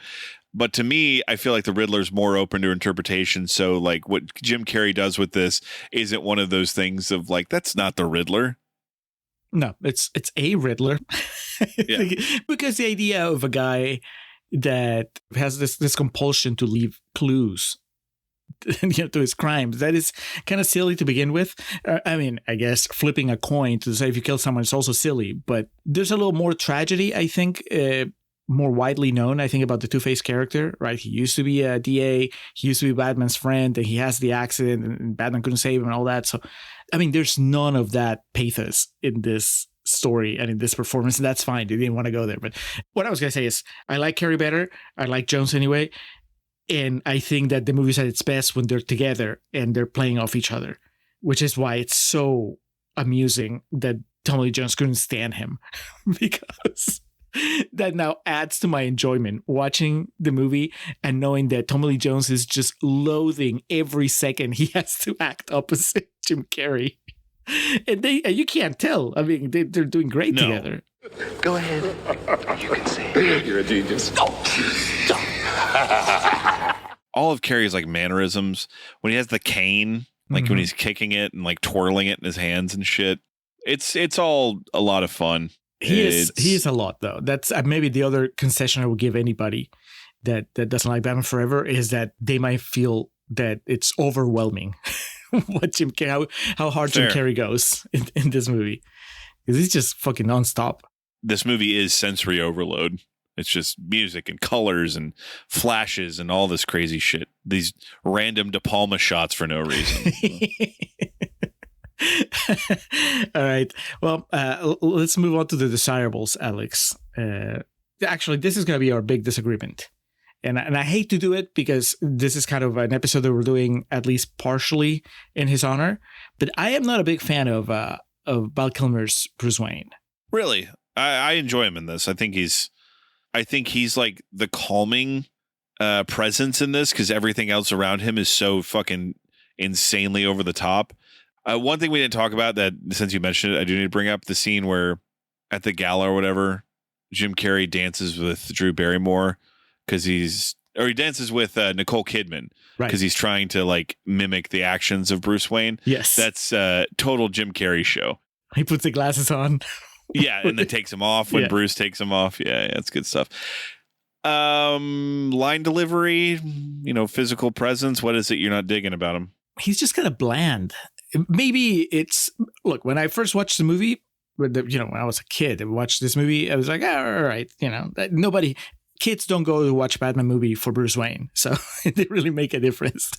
But to me, I feel like the Riddler's more open to interpretation. So like what Jim Carrey does with this isn't one of those things of like, that's not the Riddler. No, it's a Riddler. Because the idea of a guy that has this compulsion to leave clues to his crimes, that is kind of silly to begin with. I mean, I guess flipping a coin to say if you kill someone is also silly, but there's a little more tragedy, I think, more widely known, I think, about the Two-Face character, right? He used to be a DA, he used to be Batman's friend, and he has the accident and Batman couldn't save him and all that. So, I mean, there's none of that pathos in this story and in this performance, and that's fine. They didn't want to go there. But what I was going to say is I like Carrey better. I like Jones anyway. And I think that the movie's at its best when they're together and they're playing off each other, which is why it's so amusing that Tommy Lee Jones couldn't stand him, because that now adds to my enjoyment watching the movie and knowing that Tommy Lee Jones is just loathing every second he has to act opposite Jim Carrey. And you can't tell. I mean, they're doing great together. Go ahead. You can say it. You're a genius. Stop. All of Carrey's like mannerisms, when he has the cane, like when he's kicking it and like twirling it in his hands and shit, it's all a lot of fun. He is a lot, though. That's maybe the other concession I would give anybody that doesn't like Batman Forever, is that they might feel that it's overwhelming what Jim Carrey, how hard Jim Carrey goes in this movie, because he's just fucking nonstop. This movie is sensory overload. It's just music and colors and flashes and all this crazy shit. These random De Palma shots for no reason. All right. Well, let's move on to the desirables, Alex. Actually, this is going to be our big disagreement. And I hate to do it because this is kind of an episode that we're doing at least partially in his honor. But I am not a big fan of Val Kilmer's Bruce Wayne. Really? I enjoy him in this. I think he's like the calming presence in this, because everything else around him is so fucking insanely over the top. One thing we didn't talk about, that since you mentioned it, I do need to bring up the scene where at the gala or whatever, Jim Carrey dances with Drew Barrymore because he dances with Nicole Kidman because he's trying to like mimic the actions of Bruce Wayne. Yes. That's total Jim Carrey show. He puts the glasses on. Yeah, and then takes them off when Bruce takes them off. Yeah, that's good stuff. Line delivery, physical presence. What is it you're not digging about him? He's just kind of bland. Maybe look, when I first watched the movie, when I was a kid and watched this movie, I was like, all right, kids don't go to watch a Batman movie for Bruce Wayne. So it didn't really make a difference.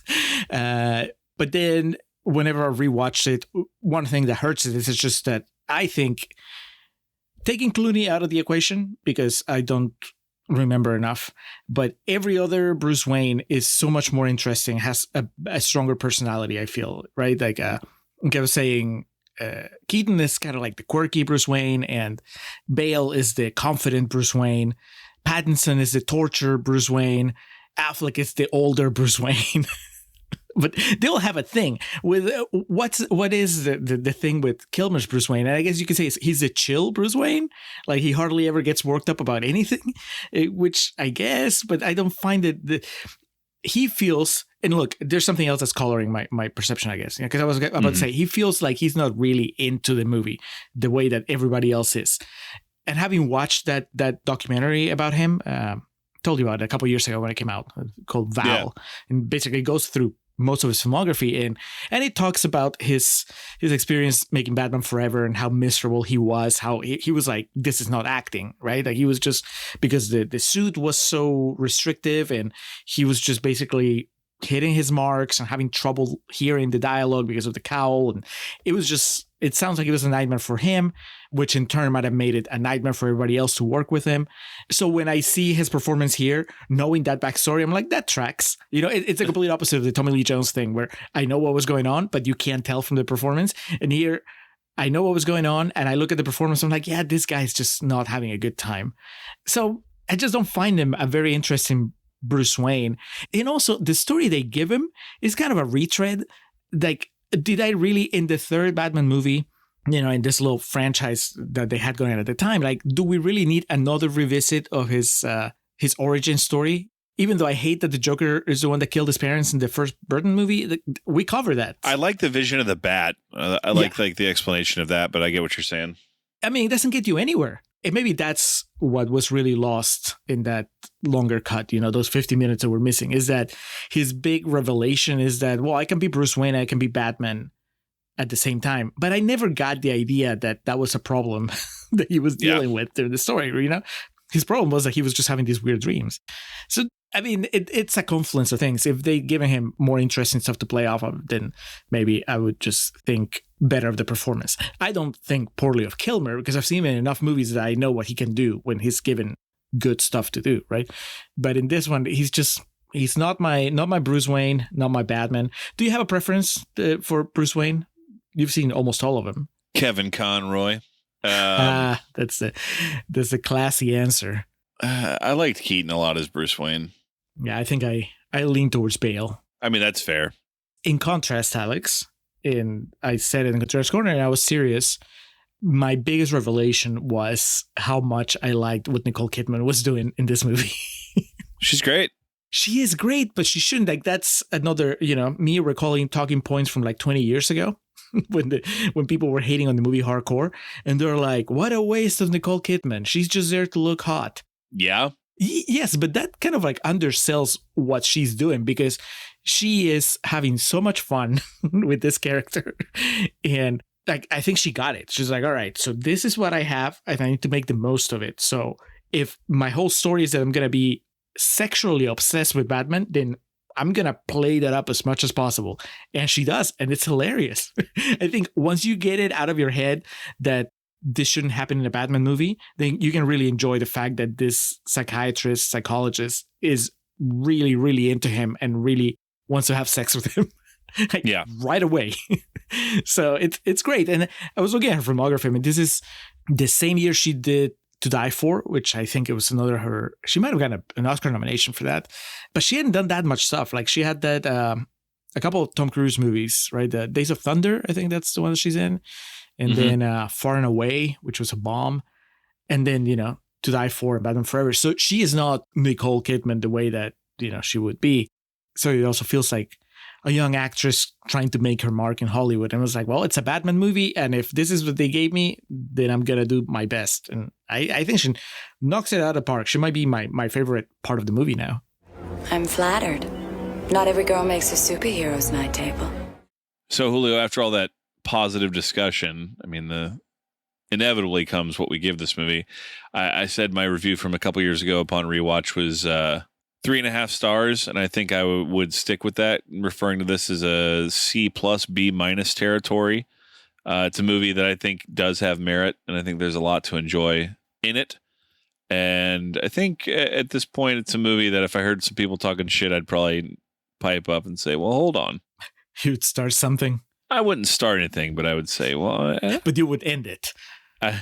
But then whenever I rewatched it, one thing that hurts it is just that I think taking Clooney out of the equation, because I don't remember enough, but every other Bruce Wayne is so much more interesting, has a stronger personality, I feel, right? Like I was saying, Keaton is kind of like the quirky Bruce Wayne, and Bale is the confident Bruce Wayne. Pattinson is the tortured Bruce Wayne. Affleck is the older Bruce Wayne. But they all have a thing with what is the thing with Kilmer's Bruce Wayne? And I guess you could say he's a chill Bruce Wayne. Like he hardly ever gets worked up about anything, which I guess, but I don't find it. He feels, and look, there's something else that's coloring my perception, I guess, because I was about to say he feels like he's not really into the movie the way that everybody else is. And having watched that documentary about him, told you about it a couple of years ago when it came out, called Val, and basically goes through most of his filmography and it talks about his experience making Batman Forever and how miserable he was, how he was like, this is not acting, right? Like he was just, because the suit was so restrictive and he was just basically hitting his marks and having trouble hearing the dialogue because of the cowl. And it sounds like it was a nightmare for him, which in turn might have made it a nightmare for everybody else to work with him. So when I see his performance here, knowing that backstory, I'm like, that tracks. It's a complete opposite of the Tommy Lee Jones thing where I know what was going on, but you can't tell from the performance. And here, I know what was going on and I look at the performance, I'm like, yeah, this guy's just not having a good time. So I just don't find him a very interesting Bruce Wayne. And also the story they give him is kind of a retread. Like, did I really, in the third Batman movie, in this little franchise that they had going on at the time, like, do we really need another revisit of his origin story? Even though I hate that the Joker is the one that killed his parents in the first Burton movie, we cover that. I like the vision of the bat. I like the explanation of that, but I get what you're saying. I mean, it doesn't get you anywhere. And maybe that's what was really lost in that longer cut, those 50 minutes that we're missing, is that his big revelation is that, well, I can be Bruce Wayne, I can be Batman at the same time. But I never got the idea that was a problem that he was dealing with through the story, His problem was that he was just having these weird dreams. So, I mean, it's a confluence of things. If they given him more interesting stuff to play off of, then maybe I would just think better of the performance. I don't think poorly of Kilmer because I've seen him in enough movies that I know what he can do when he's given good stuff to do, right? But in this one, he's not my Bruce Wayne, not my Batman. Do you have a preference for Bruce Wayne? You've seen almost all of them. Kevin Conroy. That's a classy answer. I liked Keaton a lot as Bruce Wayne. Yeah, I think I lean towards Bale. I mean, that's fair. In contrast, Alex, and I said it in Contrast Corner and I was serious, my biggest revelation was how much I liked what Nicole Kidman was doing in this movie. She's great. She is great, but she shouldn't. Like, that's another, me recalling talking points from like 20 years ago when people were hating on the movie hardcore. And they're like, what a waste of Nicole Kidman. She's just there to look hot. Yeah. Yes, but that kind of like undersells what she's doing because she is having so much fun with this character. And like, I think she got it. She's like, all right, so this is what I have and I need to make the most of it. So if my whole story is that I'm going to be sexually obsessed with Batman, then I'm going to play that up as much as possible. And she does. And it's hilarious. I think once you get it out of your head that this shouldn't happen in a Batman movie, then you can really enjoy the fact that this psychologist is really, really into him and really wants to have sex with him right away. So it's great. And I was looking at her filmography. I mean, this is the same year she did To Die For, which I think it was she might have gotten an Oscar nomination for that, but she hadn't done that much stuff. Like she had that, a couple of Tom Cruise movies, right? The Days of Thunder, I think that's the one that she's in. And then Far and Away, which was a bomb. And then, To Die For and Batman Forever. So she is not Nicole Kidman the way that, she would be. So it also feels like a young actress trying to make her mark in Hollywood. And it was like, well, it's a Batman movie. And if this is what they gave me, then I'm going to do my best. And I think she knocks it out of the park. She might be my favorite part of the movie now. I'm flattered. Not every girl makes a superhero's night table. So, Julio, after all that positive discussion, I mean, inevitably comes what we give this movie. I said my review from a couple years ago upon rewatch was 3.5 stars, and I think I would stick with that, referring to this as a C+ B- territory. It's a movie that I think does have merit, and I think there's a lot to enjoy in it. And I think at this point, it's a movie that if I heard some people talking shit, I'd probably pipe up and say, well, hold on. You'd start something. I wouldn't start anything, but I would say, well... But you would end it. I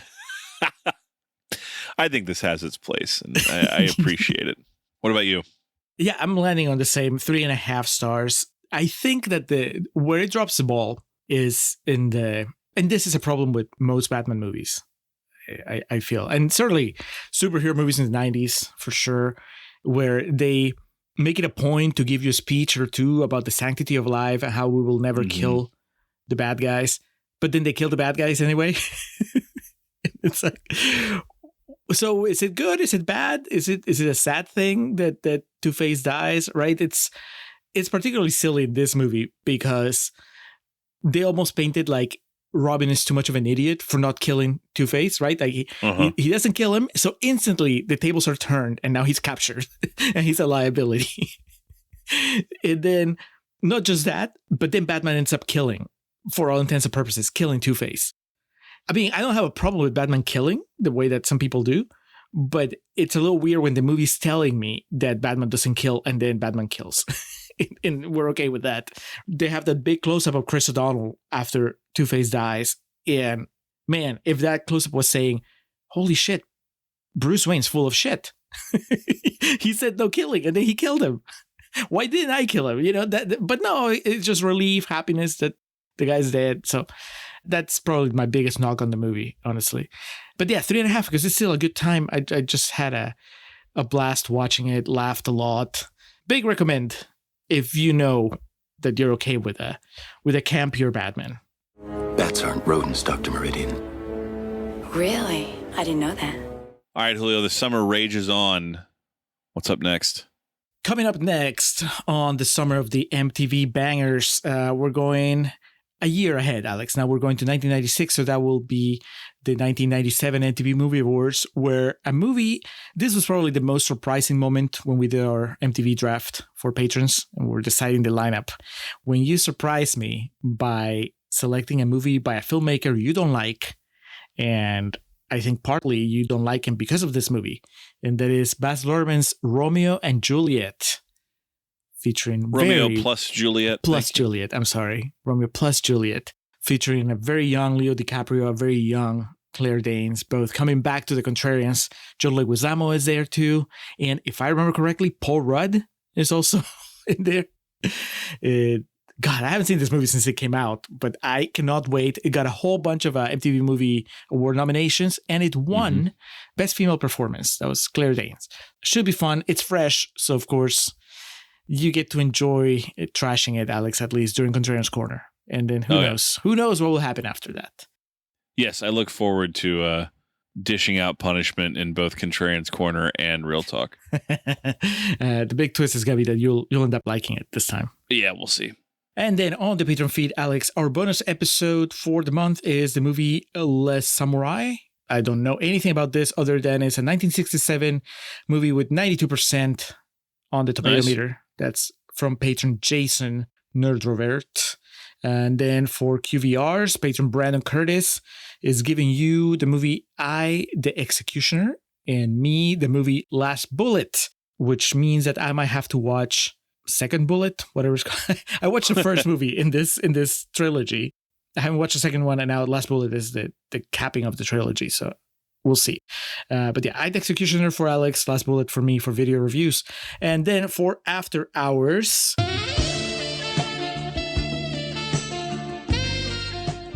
think this has its place, and I appreciate it. What about you? Yeah, I'm landing on the same 3.5 stars. I think that where it drops the ball is and this is a problem with most Batman movies, I feel. And certainly superhero movies in the 90s, for sure, where they make it a point to give you a speech or two about the sanctity of life and how we will never kill the bad guys. But then they kill the bad guys anyway. It's like, so is it good? Is it bad? Is it a sad thing that Two-Face dies? Right? It's particularly silly in this movie because they almost painted like Robin is too much of an idiot for not killing Two-Face, right? Like he doesn't kill him, so instantly the tables are turned, and now he's captured, and he's a liability. And then not just that, but then Batman ends up killing, for all intents and purposes, killing Two-Face. I mean, I don't have a problem with Batman killing the way that some people do, but it's a little weird when the movie's telling me that Batman doesn't kill and then Batman kills. And we're okay with that. They have that big close-up of Chris O'Donnell after Two-Face dies. And man, if that close-up was saying, holy shit, Bruce Wayne's full of shit. He said no killing and then he killed him. Why didn't I kill him? You know, but no, it's just relief, happiness that the guy's dead. So that's probably my biggest knock on the movie, honestly. But yeah, 3.5, because it's still a good time. I just had a blast watching it, laughed a lot. Big recommend if you know that you're okay with a campier Batman. Bats aren't rodents, Dr. Meridian. Really? I didn't know that. All right, Julio, the summer rages on. What's up next? Coming up next on the Summer of the MTV Bangers, we're going a year ahead, Alex. Now we're going to 1996, so that will be the 1997 MTV Movie Awards, where a movie, this was probably the most surprising moment when we did our MTV draft for patrons and we're deciding the lineup. When you surprise me by selecting a movie by a filmmaker you don't like, and I think partly you don't like him because of this movie, and that is Baz Luhrmann's Romeo and Juliet, featuring Romeo plus Juliet. I'm sorry. Romeo plus Juliet, featuring a very young Leo DiCaprio, a very young Claire Danes, both coming back to the Contrarians. John Leguizamo is there too. And if I remember correctly, Paul Rudd is also in there. God, I haven't seen this movie since it came out, but I cannot wait. It got a whole bunch of MTV Movie Award nominations, and it won Best Female Performance. That was Claire Danes. Should be fun. It's fresh, so of course you get to enjoy it, trashing it, Alex, at least during Contrarian's Corner. And then who knows? Who knows what will happen after that? Yes, I look forward to dishing out punishment in both Contrarian's Corner and Real Talk. The big twist is going to be that you'll end up liking it this time. Yeah, we'll see. And then on the Patreon feed, Alex, our bonus episode for the month is the movie Les Samurai. I don't know anything about this other than it's a 1967 movie with 92% on the tomato meter. That's from patron Jason Nerdrovert. And then for QVRs, patron Brandon Curtis is giving you the movie I, the Executioner, and me, the movie Last Bullet, which means that I might have to watch Second Bullet, whatever it's called. I watched the first movie in this trilogy. I haven't watched the second one, and now Last Bullet is the capping of the trilogy, so we'll see. But yeah, I, the Executioner for Alex, Last Bullet for me for video reviews. And then for After Hours,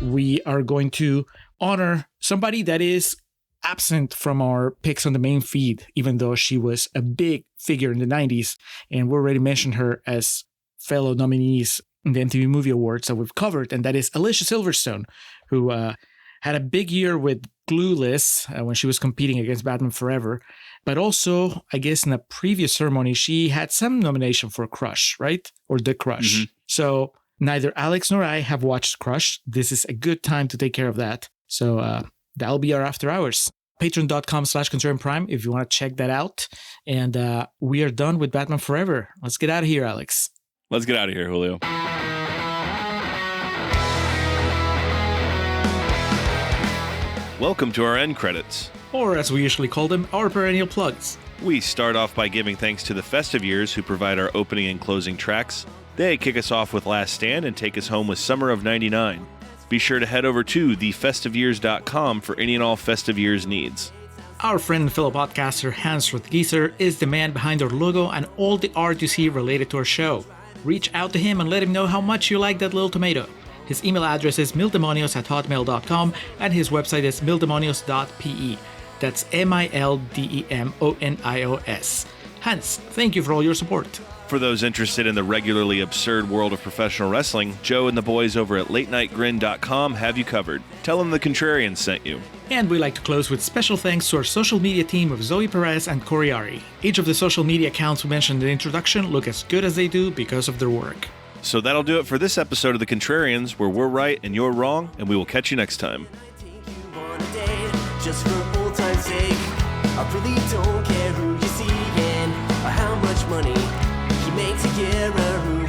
we are going to honor somebody that is absent from our picks on the main feed, even though she was a big figure in the 90s. And we already mentioned her as fellow nominees in the MTV Movie Awards that we've covered. And that is Alicia Silverstone, who had a big year with Clueless when she was competing against Batman Forever. But also, I guess in a previous ceremony, she had some nomination for Crush, right? Or The Crush. So neither Alex nor I have watched Crush. This is a good time to take care of that. So that'll be our After Hours. Patreon.com/Contrarian Prime if you want to check that out. And we are done with Batman Forever. Let's get out of here, Alex. Let's get out of here, Julio. Welcome to our end credits. Or as we usually call them, our perennial plugs. We start off by giving thanks to the Festive Years who provide our opening and closing tracks. They kick us off with Last Stand and take us home with Summer of 99. Be sure to head over to thefestiveyears.com for any and all Festive Years needs. Our friend and fellow podcaster Hans Rothgieser is the man behind our logo and all the art you see related to our show. reach out to him and let him know how much you like that little tomato. His email address is mildemonios@hotmail.com and his website is mildemonios.pe. That's MILDEMONIOS. Hans, thank you for all your support. For those interested in the regularly absurd world of professional wrestling, Joe and the boys over at latenightgrin.com have you covered. Tell them the Contrarians sent you. And we like to close with special thanks to our social media team of Zoe Perez and Coriari. Each of the social media accounts we mentioned in the introduction look as good as they do because of their work. So that'll do it for this episode of The Contrarians, where we're right and you're wrong, and we will catch you next time. Just for old time's sake, I really don't care who you're seeing or how much money you make to get a room.